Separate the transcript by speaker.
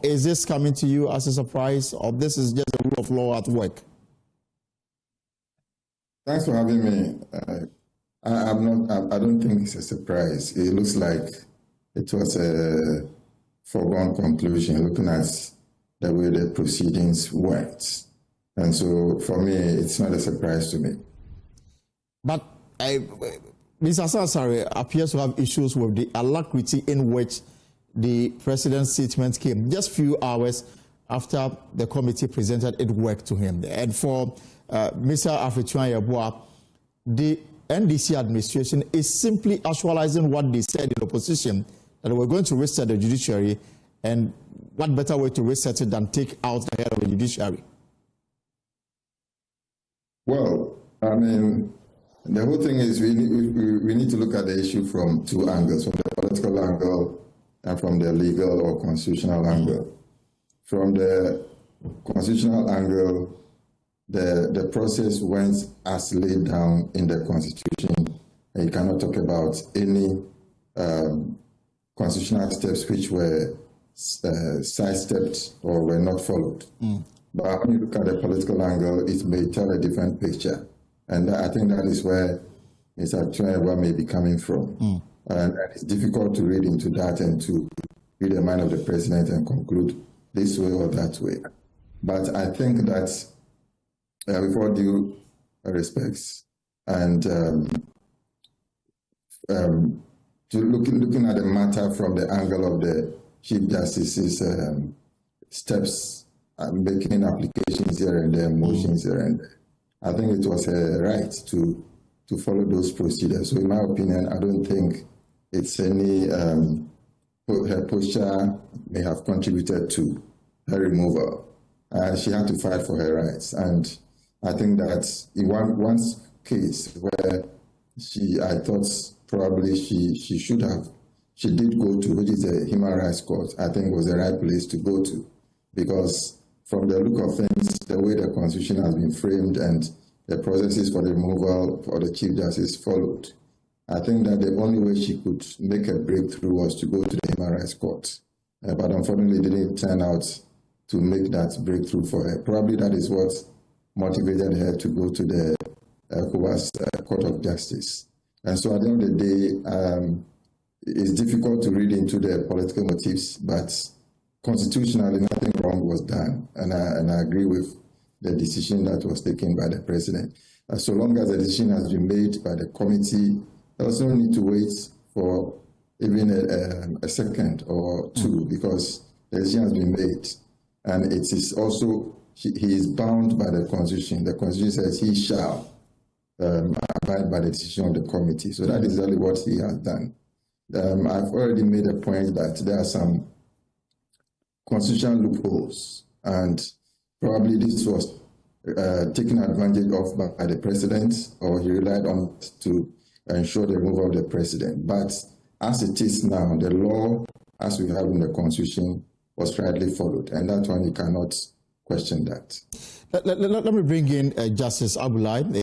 Speaker 1: is this coming to you as a surprise, or this is just a rule of law at work?
Speaker 2: Thanks for having me. I don't think it's a surprise. It looks like it was a foregone conclusion, looking at the way the proceedings went. And so, for me, it's not a surprise to me.
Speaker 1: But Mr. Sansari appears to have issues with the alacrity in which the president's statement came just a few hours after the committee presented its work to him. And for Mr. Appiagyei Atua, the NDC administration is simply actualizing what they said in opposition, that they were going to reset the judiciary, and what better way to reset it than take out the head of the judiciary?
Speaker 2: Well, I mean, the whole thing is we need to look at the issue from two angles, from the political angle and from the legal or constitutional angle. From the constitutional angle, the process went as laid down in the Constitution, and you cannot talk about any constitutional steps which were sidestepped or were not followed. But when you look at the political angle, it may tell a different picture. And I think that is where Mr. Appiagyei Atua may be coming from. And it's difficult to read into that and to read the mind of the president and conclude this way or that way. But I think that with all due respects, and looking at the matter from the angle of the Chief Justice's steps, making applications here and there, motions here and there, I think it was a right to follow those procedures. So in my opinion, I don't think it's any, her posture may have contributed to her removal. She had to fight for her rights. And I think that in one case where I thought probably she did go to, which is the Human Rights Court, I think was the right place to go to. Because from the look of things, the way the Constitution has been framed and the processes for the removal for the Chief Justice followed, I think that the only way she could make a breakthrough was to go to the Human Rights Court. But unfortunately, it didn't turn out to make that breakthrough for her. Probably that is what motivated her to go to the Court of Justice. And so at the end of the day, it's difficult to read into the political motives, but constitutionally, nothing wrong was done. And I agree with the decision that was taken by the president. So long as the decision has been made by the committee, there was no need to wait for even a second or two, because the decision has been made. And it is also, he is bound by the Constitution. The Constitution says he shall abide by the decision of the committee. So that is exactly what he has done. I've already made a point that there are some constitutional loopholes, and probably this was taken advantage of by the president, or he relied on it to ensure the removal of the president. But as it is now, the law, as we have in the Constitution, was rightly followed, and that one you cannot question that.
Speaker 1: Let me bring in Justice Abulai.